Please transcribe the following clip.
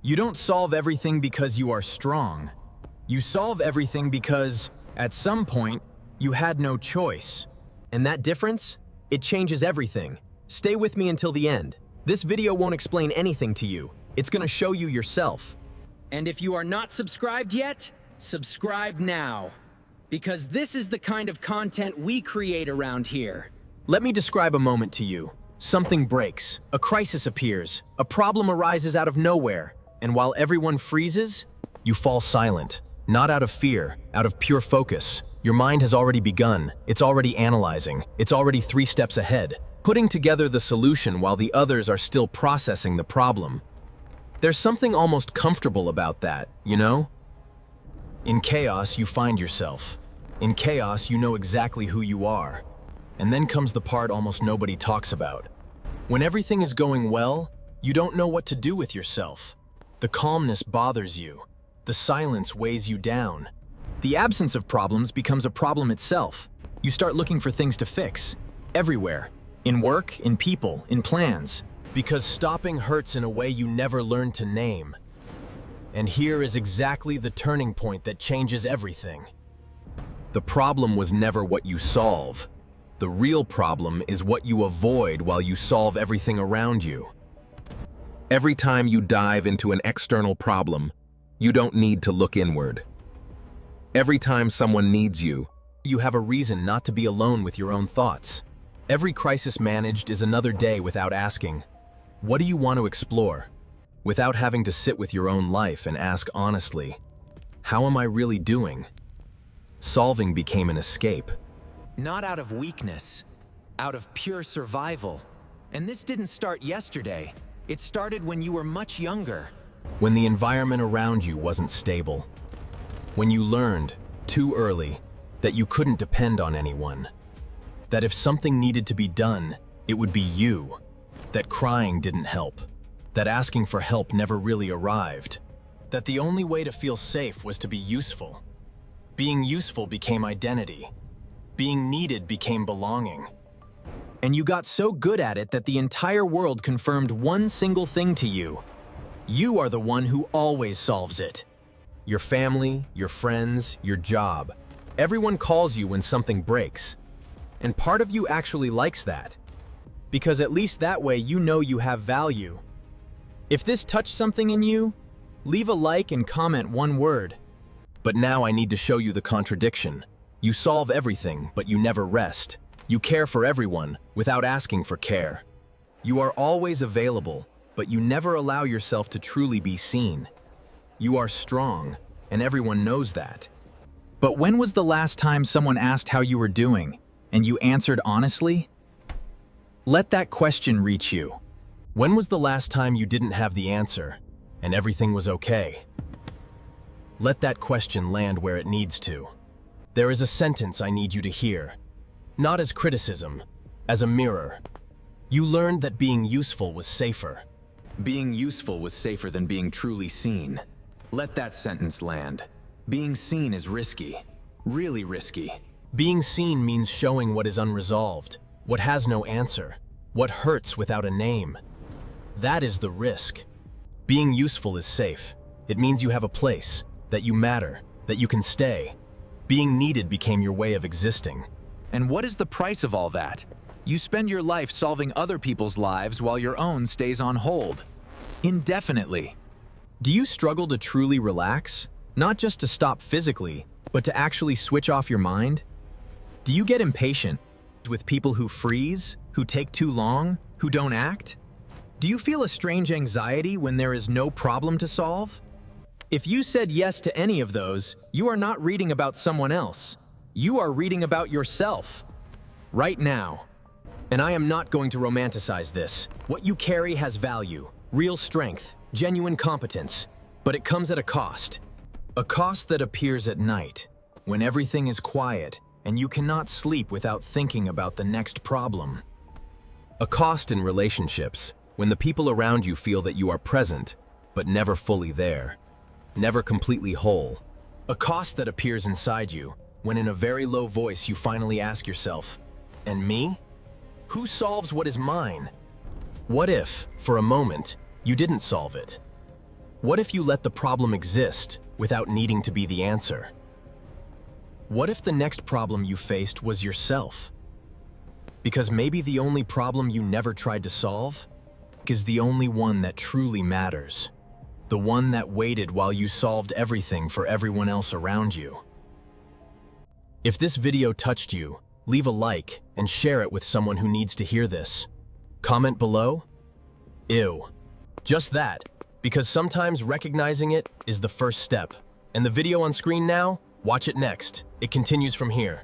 You don't solve everything because you are strong. You solve everything because, at some point, you had no choice. And that difference? It changes everything. Stay with me until the end. This video won't explain anything to you. It's gonna show you yourself. And if you are not subscribed yet, subscribe now. Because this is the kind of content we create around here. Let me describe a moment to you. Something breaks, a crisis appears, a problem arises out of nowhere, and while everyone freezes, you fall silent. Not out of fear, out of pure focus. Your mind has already begun, it's already analyzing, it's already 3 steps ahead, putting together the solution while the others are still processing the problem. There's something almost comfortable about that, you know? In chaos, you find yourself. In chaos, you know exactly who you are. And then comes the part almost nobody talks about. When everything is going well, you don't know what to do with yourself. The calmness bothers you. The silence weighs you down. The absence of problems becomes a problem itself. You start looking for things to fix. Everywhere. In work, in people, in plans. Because stopping hurts in a way you never learned to name. And here is exactly the turning point that changes everything. The problem was never what you solve. The real problem is what you avoid while you solve everything around you. Every time you dive into an external problem, you don't need to look inward. Every time someone needs you, you have a reason not to be alone with your own thoughts. Every crisis managed is another day without asking, what do you want to explore? Without having to sit with your own life and ask honestly, how am I really doing? Solving became an escape. Not out of weakness, out of pure survival. And this didn't start yesterday. It started when you were much younger. When the environment around you wasn't stable. When you learned, too early, that you couldn't depend on anyone. That if something needed to be done, it would be you. That crying didn't help. That asking for help never really arrived. That the only way to feel safe was to be useful. Being useful became identity. Being needed became belonging. And you got so good at it that the entire world confirmed one single thing to you. You are the one who always solves it. Your family, your friends, your job. Everyone calls you when something breaks. And part of you actually likes that. Because at least that way you know you have value. If this touched something in you, leave a like and comment one word. But now I need to show you the contradiction. You solve everything, but you never rest. You care for everyone without asking for care. You are always available, but you never allow yourself to truly be seen. You are strong, and everyone knows that. But when was the last time someone asked how you were doing, and you answered honestly? Let that question reach you. When was the last time you didn't have the answer, and everything was okay? Let that question land where it needs to. There is a sentence I need you to hear. Not as criticism, as a mirror. You learned that being useful was safer. Being useful was safer than being truly seen. Let that sentence land. Being seen is risky. Really risky. Being seen means showing what is unresolved, what has no answer, what hurts without a name. That is the risk. Being useful is safe. It means you have a place, that you matter, that you can stay. Being needed became your way of existing. And what is the price of all that? You spend your life solving other people's lives while your own stays on hold. Indefinitely. Do you struggle to truly relax? Not just to stop physically, but to actually switch off your mind? Do you get impatient with people who freeze, who take too long, who don't act? Do you feel a strange anxiety when there is no problem to solve? If you said yes to any of those, you are not reading about someone else. You are reading about yourself. Right now. And I am not going to romanticize this. What you carry has value, real strength, genuine competence, but it comes at a cost. A cost that appears at night, when everything is quiet and you cannot sleep without thinking about the next problem. A cost in relationships, when the people around you feel that you are present, but never fully there. Never completely whole. A cost that appears inside you, when in a very low voice you finally ask yourself, and me? Who solves what is mine? What if, for a moment, you didn't solve it? What if you let the problem exist without needing to be the answer? What if the next problem you faced was yourself? Because maybe the only problem you never tried to solve is the only one that truly matters. The one that waited while you solved everything for everyone else around you. If this video touched you, leave a like and share it with someone who needs to hear this. Comment below. Ew. Just that, because sometimes recognizing it is the first step. And the video on screen now, watch it next. It continues from here.